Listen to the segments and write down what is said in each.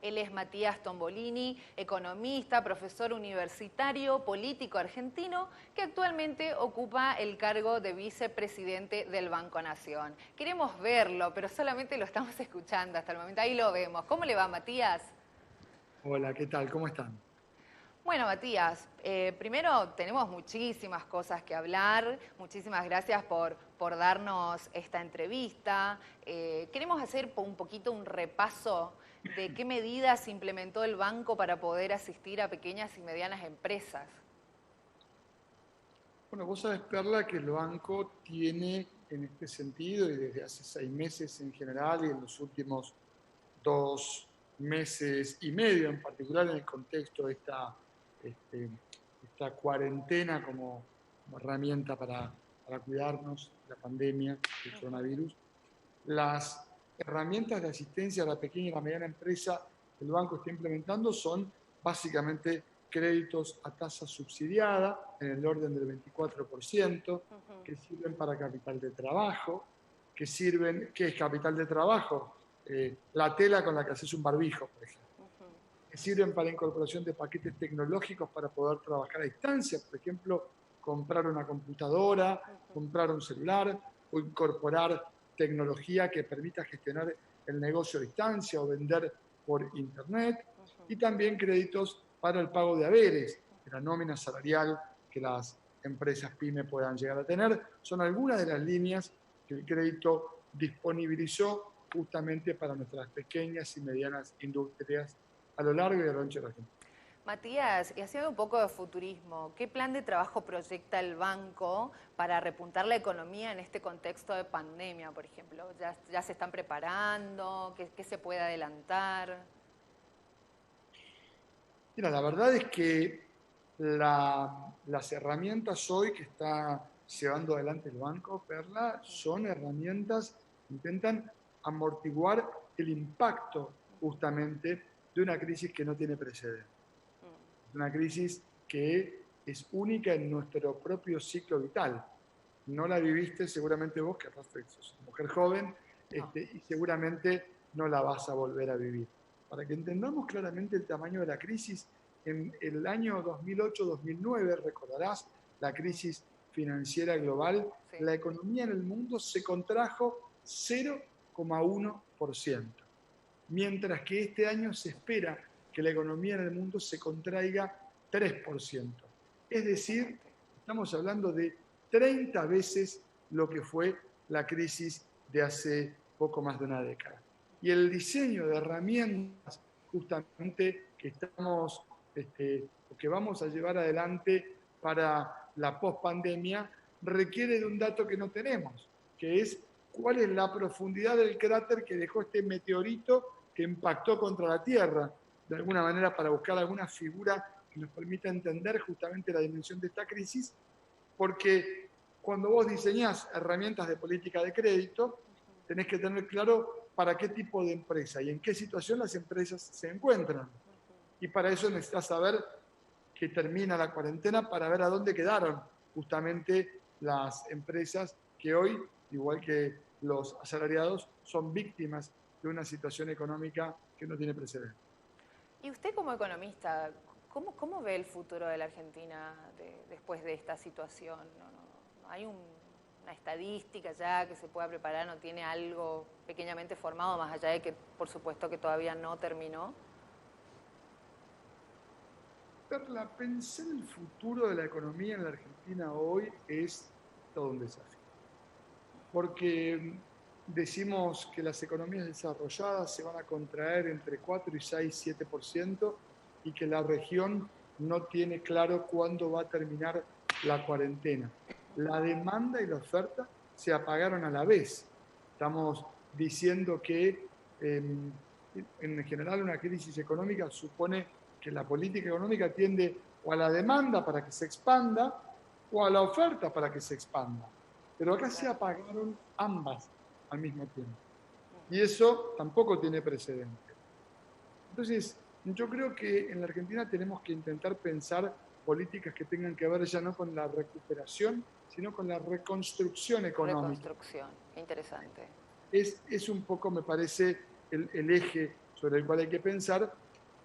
Él es Matías Tombolini, economista, profesor universitario, político argentino, que actualmente ocupa el cargo de vicepresidente del Banco Nación. Queremos verlo, pero solamente lo estamos escuchando hasta el momento. Ahí lo vemos. ¿Cómo le va, Matías? Hola, ¿qué tal? ¿Cómo están? Bueno, Matías, primero tenemos muchísimas cosas que hablar. Muchísimas gracias por darnos esta entrevista. Queremos hacer un poquito un repaso de qué medidas implementó el banco para poder asistir a pequeñas y medianas empresas. Bueno, vos sabés, Perla, que el banco tiene en este sentido, y desde hace 6 meses en general, y en los últimos 2 meses y medio en particular, en el contexto de este, esta cuarentena como herramienta para cuidarnos de la pandemia del coronavirus, las herramientas de asistencia a la pequeña y la mediana empresa que el banco está implementando son básicamente créditos a tasa subsidiada en el orden del 24%, que sirven para capital de trabajo, ¿qué es capital de trabajo? La tela con la que haces un barbijo, por ejemplo. Que sirven para incorporación de paquetes tecnológicos para poder trabajar a distancia, por ejemplo, comprar una computadora, comprar un celular o incorporar tecnología que permita gestionar el negocio a distancia o vender por internet, y también créditos para el pago de haberes, de la nómina salarial que las empresas pyme puedan llegar a tener. Son algunas de las líneas que el crédito disponibilizó justamente para nuestras pequeñas y medianas industrias a lo largo y a lo ancho de la Argentina. Matías, y haciendo un poco de futurismo, ¿qué plan de trabajo proyecta el banco para repuntar la economía en este contexto de pandemia, por ejemplo? ¿Ya se están preparando? ¿Qué se puede adelantar? Mira, la verdad es que las herramientas hoy que está llevando adelante el banco, Perla, son herramientas que intentan amortiguar el impacto justamente de una crisis que no tiene precedentes. Es una crisis que es única en nuestro propio ciclo vital. No la viviste seguramente vos, que sos una mujer joven, No. y seguramente no la vas a volver a vivir. Para que entendamos claramente el tamaño de la crisis, en el año 2008-2009, recordarás la crisis financiera global, Sí. la economía en el mundo se contrajo 0,1%, mientras que este año se espera que la economía en el mundo se contraiga 3%. Es decir, estamos hablando de 30 veces lo que fue la crisis de hace poco más de una década. Y el diseño de herramientas justamente que vamos a llevar adelante para la pospandemia requiere de un dato que no tenemos, que es cuál es la profundidad del cráter que dejó este meteorito que impactó contra la Tierra, de alguna manera para buscar alguna figura que nos permita entender justamente la dimensión de esta crisis, porque cuando vos diseñás herramientas de política de crédito, tenés que tener claro para qué tipo de empresa y en qué situación las empresas se encuentran. Y para eso necesitas saber que termina la cuarentena para ver a dónde quedaron justamente las empresas que hoy, igual que los asalariados, son víctimas de una situación económica que no tiene precedentes. Y usted como economista, ¿cómo ve el futuro de la Argentina después de esta situación? ¿No hay una estadística ya que se pueda preparar? ¿No tiene algo pequeñamente formado, más allá de que por supuesto que todavía no terminó? Perla, pensar el futuro de la economía en la Argentina hoy es todo un desafío. Porque decimos que las economías desarrolladas se van a contraer entre 4 y 6, 7%, y que la región no tiene claro cuándo va a terminar la cuarentena. La demanda y la oferta se apagaron a la vez. Estamos diciendo que en general una crisis económica supone que la política económica tiende o a la demanda para que se expanda o a la oferta para que se expanda. Pero acá se Claro. apagaron ambas al mismo tiempo. Y eso tampoco tiene precedente. Entonces, yo creo que en la Argentina tenemos que intentar pensar políticas que tengan que ver ya no con la recuperación, sino con la reconstrucción económica. Reconstrucción, qué interesante. Es un poco, me parece, el eje sobre el cual hay que pensar,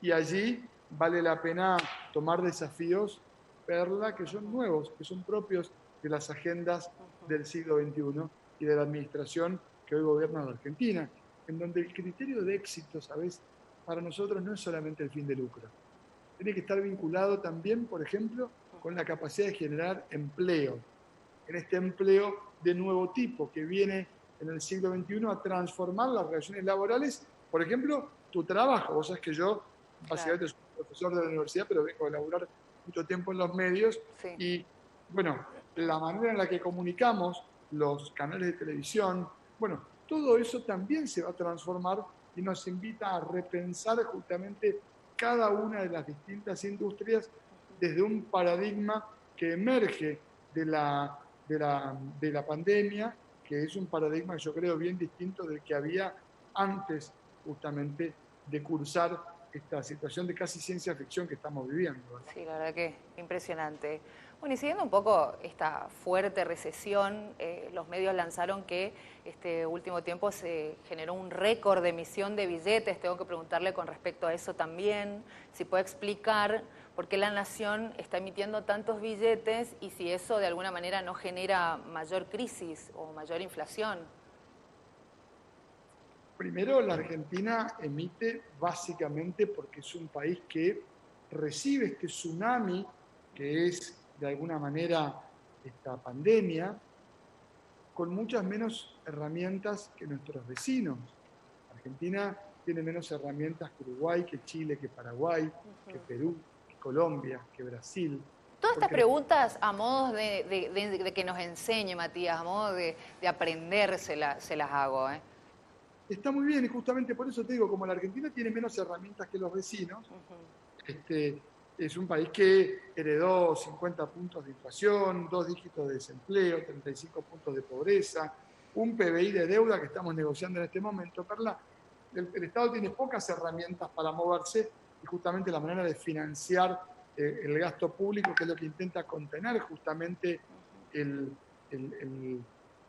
y allí vale la pena tomar desafíos, Perla, que son nuevos, que son propios de las agendas del siglo XXI y de la administración que hoy gobierna la Argentina, en donde el criterio de éxito, ¿sabes?, para nosotros no es solamente el fin de lucro. Tiene que estar vinculado también, por ejemplo, con la capacidad de generar empleo, en este empleo de nuevo tipo que viene en el siglo XXI a transformar las relaciones laborales. Por ejemplo, tu trabajo. Vos sabés que yo básicamente soy profesor de la universidad, pero vengo a laburar mucho tiempo en los medios. Sí. Y bueno, la manera en la que comunicamos, los canales de televisión, bueno, todo eso también se va a transformar y nos invita a repensar justamente cada una de las distintas industrias desde un paradigma que emerge de la pandemia, que es un paradigma, yo creo, bien distinto del que había antes justamente de cursar esta situación de casi ciencia ficción que estamos viviendo, ¿verdad? Sí, la verdad que impresionante. Bueno, y siguiendo un poco esta fuerte recesión, los medios lanzaron que este último tiempo se generó un récord de emisión de billetes. Tengo que preguntarle con respecto a eso también, si puede explicar por qué la nación está emitiendo tantos billetes y si eso de alguna manera no genera mayor crisis o mayor inflación. Primero, la Argentina emite básicamente porque es un país que recibe este tsunami, que es de alguna manera esta pandemia, con muchas menos herramientas que nuestros vecinos. Argentina tiene menos herramientas que Uruguay, que Chile, que Paraguay, que Perú, que Colombia, que Brasil. Todas estas Porque preguntas a modo de que nos enseñe, Matías, a modo de aprender, se las hago, ¿eh? está muy bien y justamente por eso te digo, como la Argentina tiene menos herramientas que los vecinos, es un país que heredó 50 puntos de inflación, 2 dígitos de desempleo, 35 puntos de pobreza, un PBI de deuda que estamos negociando en este momento. Perla, el Estado tiene pocas herramientas para moverse y justamente la manera de financiar el gasto público, que es lo que intenta contener justamente el,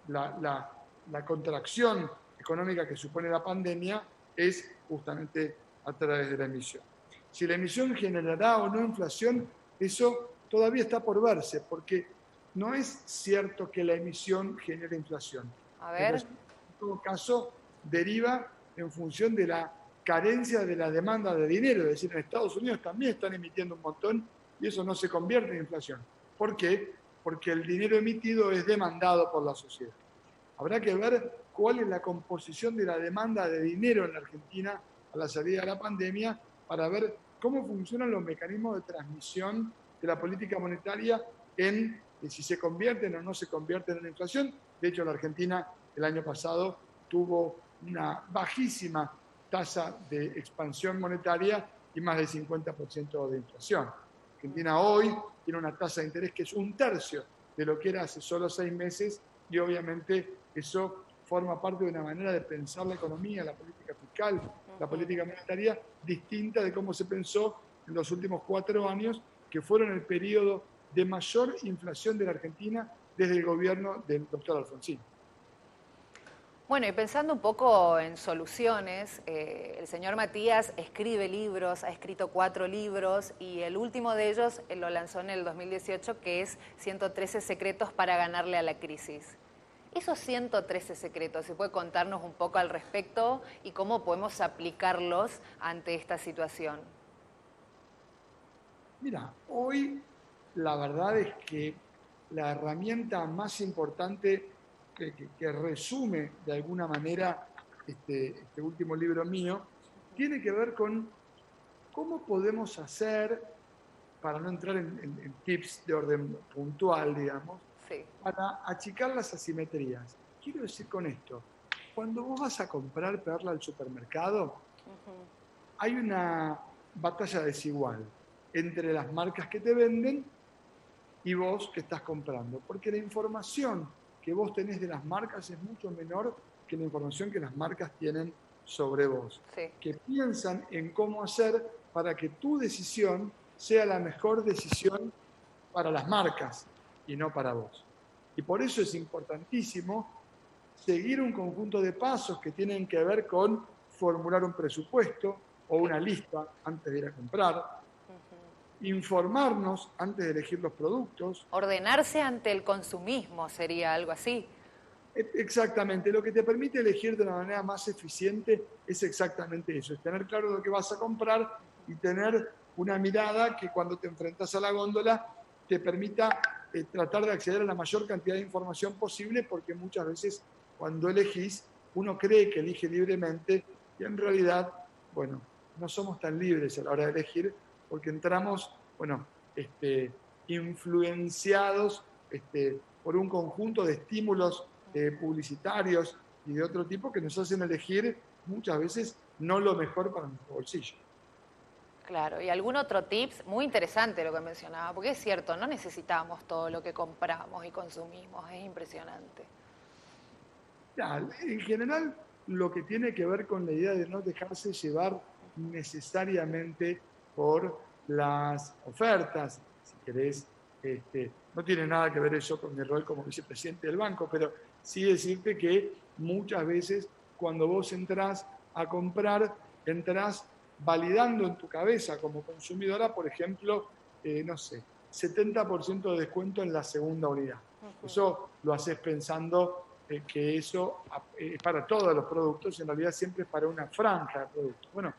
la contracción económica que supone la pandemia, es justamente a través de la emisión. Si la emisión generará o no inflación, eso todavía está por verse, porque no es cierto que la emisión genere inflación. A La ver. inflación, en todo caso, deriva en función de la carencia de la demanda de dinero. Es decir, en Estados Unidos también están emitiendo un montón y eso no se convierte en inflación. ¿Por qué? Porque el dinero emitido es demandado por la sociedad. Habrá que ver cuál es la composición de la demanda de dinero en la Argentina a la salida de la pandemia para ver cómo funcionan los mecanismos de transmisión de la política monetaria en si se convierten o no se convierten en inflación. De hecho, la Argentina el año pasado tuvo una bajísima tasa de expansión monetaria y más del 50% de inflación. Argentina hoy tiene una tasa de interés que es un tercio de lo que era hace solo 6 meses y obviamente eso forma parte de una manera de pensar la economía, la política fiscal, la política monetaria distinta de cómo se pensó en los últimos 4 años, que fueron el periodo de mayor inflación de la Argentina desde el gobierno del doctor Alfonsín. Bueno, y pensando un poco en soluciones, el señor Matías escribe libros, ha escrito 4 libros y el último de ellos lo lanzó en el 2018, que es 113 secretos para ganarle a la crisis. Esos 113 secretos, ¿se puede contarnos un poco al respecto y cómo podemos aplicarlos ante esta situación? Mira, hoy la verdad es que la herramienta más importante que resume de alguna manera este último libro mío tiene que ver con cómo podemos hacer, para no entrar en tips de orden puntual, digamos, Sí. para achicar las asimetrías. Quiero decir con esto, cuando vos vas a comprar perla al supermercado, hay una batalla desigual entre las marcas que te venden y vos que estás comprando, porque la información que vos tenés de las marcas es mucho menor que la información que las marcas tienen sobre vos, Sí. que piensan en cómo hacer para que tu decisión sea la mejor decisión para las marcas y no para vos. Y por eso es importantísimo seguir un conjunto de pasos que tienen que ver con formular un presupuesto o una lista antes de ir a comprar, informarnos antes de elegir los productos. Ordenarse ante el consumismo sería algo así. Exactamente, lo que te permite elegir de una manera más eficiente es exactamente eso, es tener claro lo que vas a comprar y tener una mirada que cuando te enfrentas a la góndola te permita tratar de acceder a la mayor cantidad de información posible, porque muchas veces cuando elegís uno cree que elige libremente y en realidad, bueno, no somos tan libres a la hora de elegir porque entramos, bueno, influenciados por un conjunto de estímulos publicitarios y de otro tipo que nos hacen elegir muchas veces no lo mejor para nuestro bolsillo. Claro, y algún otro tips, muy interesante lo que mencionaba, porque es cierto, no necesitamos todo lo que compramos y consumimos, es impresionante. Ya, en general, lo que tiene que ver con la idea de no dejarse llevar necesariamente por las ofertas, si querés, no tiene nada que ver eso con mi rol como vicepresidente del banco, pero sí decirte que muchas veces cuando vos entrás a comprar, entrás validando en tu cabeza como consumidora, por ejemplo, no sé, 70% de descuento en la segunda unidad. Eso lo haces pensando que eso es para todos los productos, en realidad siempre es para una franja de productos. Bueno,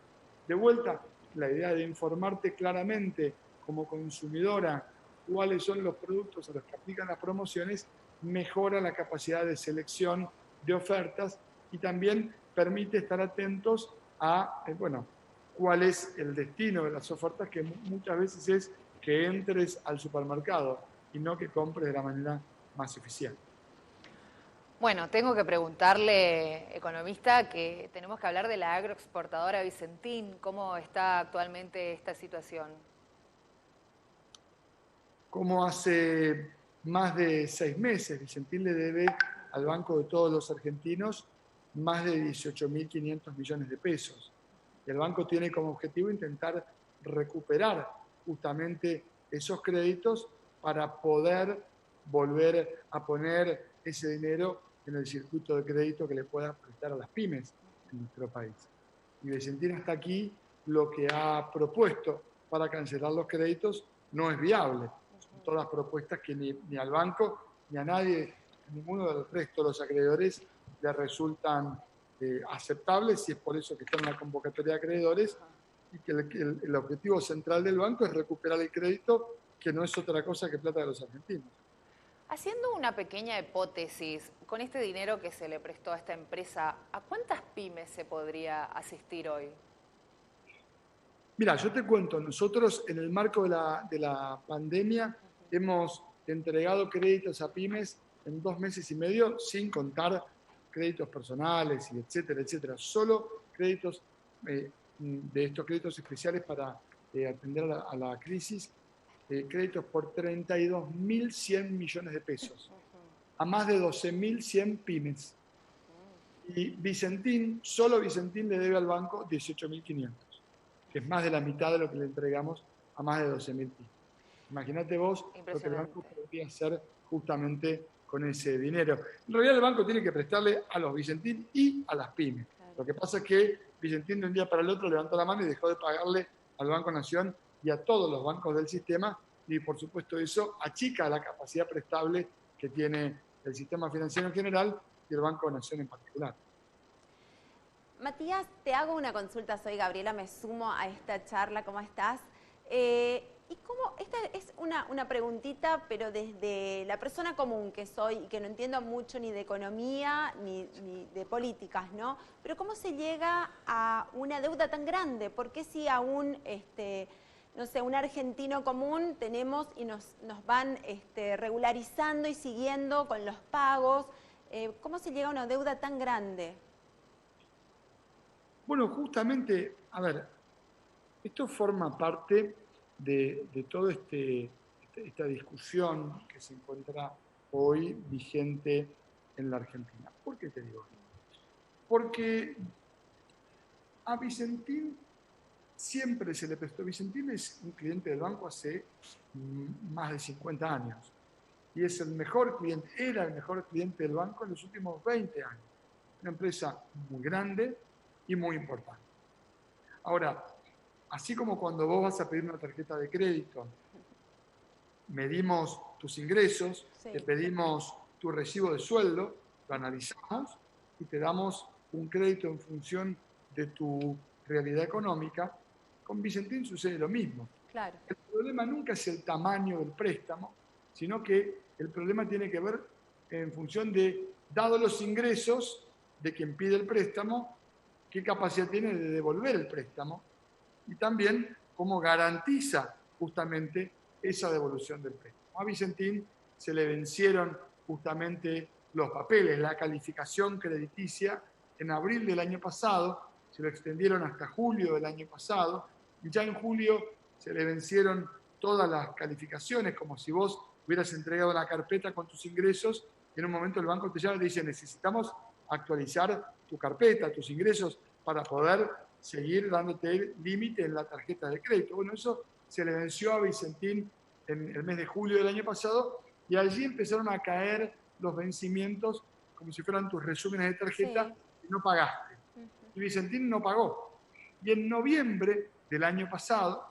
de vuelta, la idea de informarte claramente como consumidora cuáles son los productos a los que aplican las promociones mejora la capacidad de selección de ofertas y también permite estar atentos a, bueno, cuál es el destino de las ofertas, que muchas veces es que entres al supermercado y no que compres de la manera más eficiente. Bueno, tengo que preguntarle, economista, que tenemos que hablar de la agroexportadora Vicentín. ¿Cómo está actualmente esta situación? Como hace más de 6 meses, Vicentín le debe al Banco de Todos los Argentinos más de 18.500 millones de pesos. Y el banco tiene como objetivo intentar recuperar justamente esos créditos para poder volver a poner ese dinero en el circuito de crédito que le pueda prestar a las pymes en nuestro país. Y Vicentín hasta aquí lo que ha propuesto para cancelar los créditos no es viable. Son todas propuestas que ni al banco ni a nadie, a ninguno del resto de los acreedores le resultan aceptables, y es por eso que está en la convocatoria de acreedores y que el objetivo central del banco es recuperar el crédito, que no es otra cosa que plata de los argentinos. Haciendo una pequeña hipótesis, con este dinero que se le prestó a esta empresa, ¿a cuántas pymes se podría asistir hoy? Mira, yo te cuento, nosotros en el marco de la pandemia hemos entregado créditos a pymes en 2 meses y medio, sin contar créditos personales y etcétera, etcétera. Solo créditos de estos créditos especiales para atender a la crisis, créditos por 32.100 millones de pesos, a más de 12.100 pymes. Y Vicentín, solo Vicentín le debe al banco 18.500, que es más de la mitad de lo que le entregamos a más de 12.000 pymes. Imagínate vos lo que el banco podría hacer justamente con ese dinero. En realidad el banco tiene que prestarle a los Vicentín y a las pymes. Claro. Lo que pasa es que Vicentín de un día para el otro levantó la mano y dejó de pagarle al Banco Nación y a todos los bancos del sistema, y por supuesto eso achica la capacidad prestable que tiene el sistema financiero en general y el Banco Nación en particular. Matías, te hago una consulta, soy Gabriela, me sumo a esta charla, ¿cómo estás? ¿Y cómo? Esta es una preguntita, pero desde la persona común que soy y que no entiendo mucho ni de economía ni de políticas, ¿no? Pero ¿cómo se llega a una deuda tan grande? ¿Por qué si a un, no sé, un argentino común tenemos y nos van regularizando y siguiendo con los pagos? ¿Cómo se llega a una deuda tan grande? Bueno, justamente, a ver, esto forma parte de toda esta discusión que se encuentra hoy vigente en la Argentina. ¿Por qué te digo esto? Porque a Vicentín siempre se le prestó. Vicentín es un cliente del banco hace más de 50 años y es el mejor cliente, era el mejor cliente del banco en los últimos 20 años. Una empresa muy grande, y muy importante. Ahora, así como cuando vos vas a pedir una tarjeta de crédito, medimos tus ingresos, Sí. te pedimos tu recibo de sueldo, lo analizamos y te damos un crédito en función de tu realidad económica, con Vicentín sucede lo mismo. Claro. El problema nunca es el tamaño del préstamo, sino que el problema tiene que ver en función de, dado los ingresos de quien pide el préstamo, qué capacidad tiene de devolver el préstamo y también cómo garantiza justamente esa devolución del préstamo. A Vicentín se le vencieron justamente los papeles, la calificación crediticia en abril del año pasado, se lo extendieron hasta julio del año pasado, y ya en julio se le vencieron todas las calificaciones, como si vos hubieras entregado la carpeta con tus ingresos, y en un momento el banco te llama y te dice, necesitamos actualizar tu carpeta, tus ingresos, para poder seguir dándote el límite en la tarjeta de crédito. Bueno, eso se le venció a Vicentín en el mes de julio del año pasado, y allí empezaron a caer los vencimientos como si fueran tus resúmenes de tarjeta, Sí. y no pagaste. Y Vicentín no pagó. Y en noviembre del año pasado,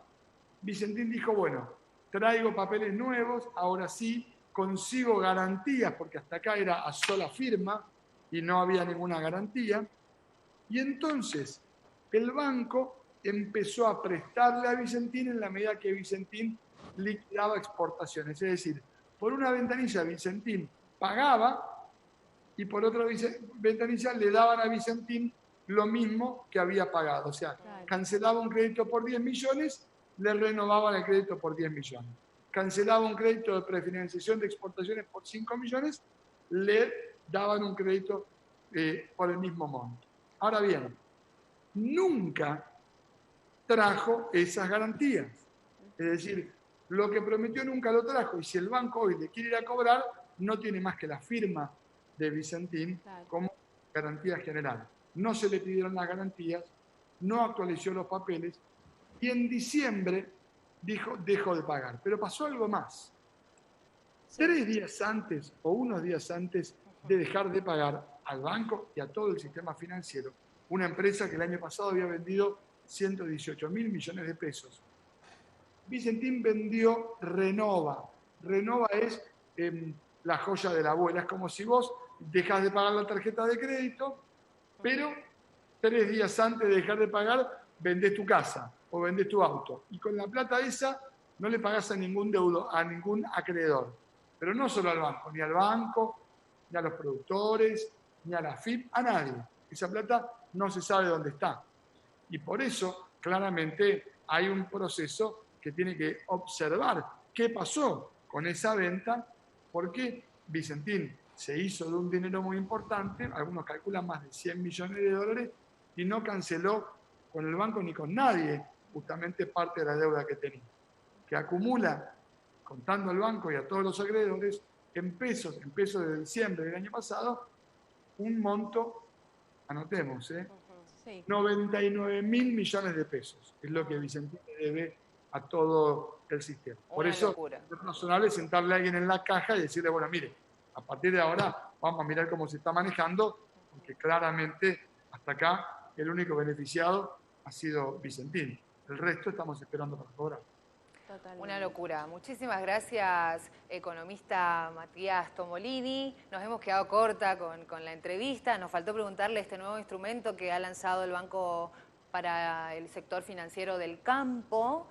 Vicentín dijo, bueno, traigo papeles nuevos, ahora sí, consigo garantías, porque hasta acá era a sola firma y no había ninguna garantía. Y entonces el banco empezó a prestarle a Vicentín en la medida que Vicentín liquidaba exportaciones. Es decir, por una ventanilla Vicentín pagaba y por otra ventanilla le daban a Vicentín lo mismo que había pagado. O sea, Claro. cancelaba un crédito por 10 millones, le renovaban el crédito por 10 millones. Cancelaba un crédito de prefinanciación de exportaciones por 5 millones, le daban un crédito por el mismo monto. Ahora bien, nunca trajo esas garantías. Es decir, lo que prometió nunca lo trajo, y si el banco hoy le quiere ir a cobrar, no tiene más que la firma de Vicentín Claro. como garantía general. No se le pidieron las garantías, no actualizó los papeles, y en diciembre dijo, dejo de pagar. Pero pasó algo más. Sí. 3 días antes o unos días antes de dejar de pagar al banco y a todo el sistema financiero, una empresa que el año pasado había vendido 118 mil millones de pesos, Vicentín vendió Renova. Renova es la joya de la abuela. Es como si vos dejás de pagar la tarjeta de crédito, pero 3 días antes de dejar de pagar, vendés tu casa o vendés tu auto. Y con la plata esa no le pagás a ningún deudo, a ningún acreedor. Pero no solo al banco, ni a los productores, ni a la FIP, a nadie. Esa plata no se sabe dónde está. Y por eso, claramente, hay un proceso que tiene que observar qué pasó con esa venta, porque Vicentín se hizo de un dinero muy importante, algunos calculan más de 100 millones de dólares, y no canceló con el banco ni con nadie justamente parte de la deuda que tenía, que acumula, contando al banco y a todos los acreedores, en pesos de diciembre del año pasado, un monto, anotemos, Sí. 99 mil millones de pesos. Es lo que Vicentín le debe a todo el sistema. Por Una eso locura. es razonable sentarle a alguien en la caja y decirle, bueno, mire, a partir de ahora vamos a mirar cómo se está manejando, porque claramente hasta acá el único beneficiado ha sido Vicentín. El resto estamos esperando para cobrar. Totalmente. Una locura. Muchísimas gracias, economista Matías Tomolini. Nos hemos quedado corta con la entrevista. Nos faltó preguntarle este nuevo instrumento que ha lanzado el Banco para el Sector Financiero del Campo.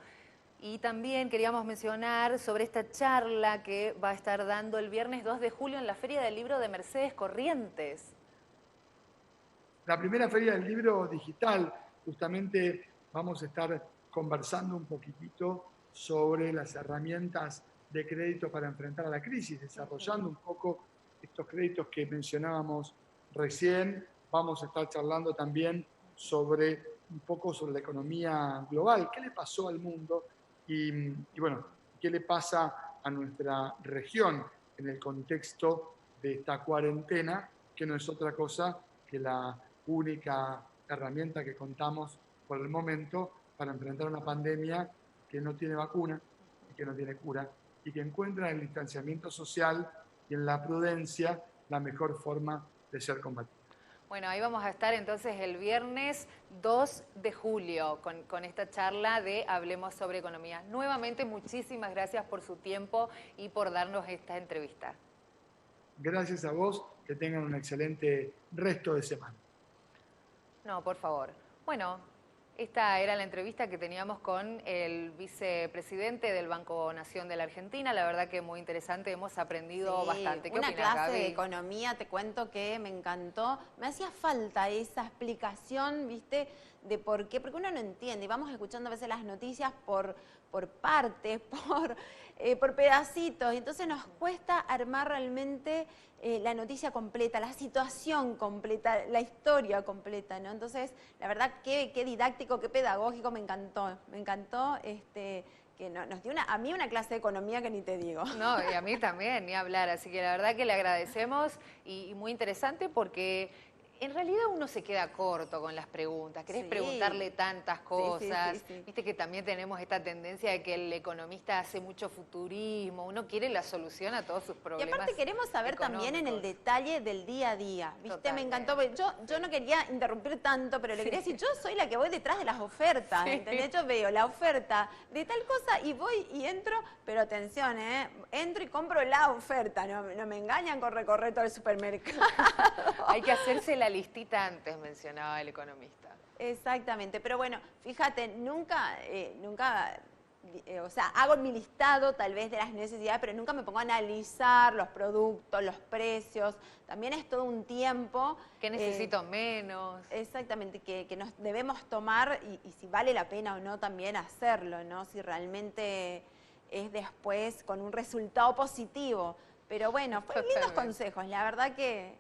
Y también queríamos mencionar sobre esta charla que va a estar dando el viernes 2 de julio en la Feria del Libro de Mercedes Corrientes. La primera feria del libro digital, justamente vamos a estar conversando un poquitito sobre las herramientas de crédito para enfrentar a la crisis, desarrollando un poco estos créditos que mencionábamos recién. Vamos a estar charlando también un poco sobre la economía global, qué le pasó al mundo y bueno, qué le pasa a nuestra región en el contexto de esta cuarentena, que no es otra cosa que la única herramienta que contamos por el momento para enfrentar una pandemia que no tiene vacuna y que no tiene cura, y que encuentra en el distanciamiento social y en la prudencia la mejor forma de ser combatida. Bueno, ahí vamos a estar entonces el viernes 2 de julio con esta charla de Hablemos sobre Economía. Nuevamente, muchísimas gracias por su tiempo y por darnos esta entrevista. Gracias a vos, que tengan un excelente resto de semana. No, por favor. Bueno, esta era la entrevista que teníamos con el vicepresidente del Banco Nación de la Argentina. La verdad que muy interesante, hemos aprendido bastante. ¿Qué una opinás, clase Gaby? de economía, te cuento que me encantó. Me hacía falta esa explicación, ¿viste? De por qué, porque uno no entiende. Y vamos escuchando a veces las noticias por partes, por pedacitos. Y entonces nos cuesta armar realmente la noticia completa, la situación completa, la historia completa, ¿no? Entonces, la verdad, qué didáctico, qué pedagógico, me encantó. Me encantó que nos dio a mí una clase de economía que ni te digo. No, y a mí también, ni hablar. Así que la verdad que le agradecemos y muy interesante porque en realidad uno se queda corto con las preguntas. Querés preguntarle tantas cosas. Sí. Viste que también tenemos esta tendencia de que el economista hace mucho futurismo. Uno quiere la solución a todos sus problemas. Y aparte queremos saber también en el detalle del día a día. ¿Viste? Totalmente. Me encantó. Yo no quería interrumpir tanto, pero le quería decir, yo soy la que voy detrás de las ofertas. ¿Entendés? Yo veo la oferta de tal cosa y voy y entro, pero atención, entro y compro la oferta. No me engañan con recorrer todo el supermercado. Hay que hacerse la listita antes, mencionaba el economista. Exactamente, pero bueno, fíjate, o sea, hago mi listado tal vez de las necesidades, pero nunca me pongo a analizar los productos, los precios. También es todo un tiempo. ¿Qué necesito menos? Exactamente, que nos debemos tomar y si vale la pena o no también hacerlo, ¿no? Si realmente es después con un resultado positivo. Pero bueno, fue lindos consejos, la verdad que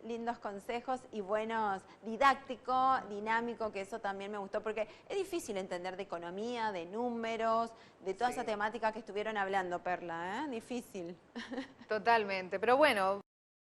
lindos consejos y buenos, didáctico, dinámico, que eso también me gustó, porque es difícil entender de economía, de números, de toda esa temática que estuvieron hablando, Perla, ¿eh? Difícil. Totalmente, pero bueno.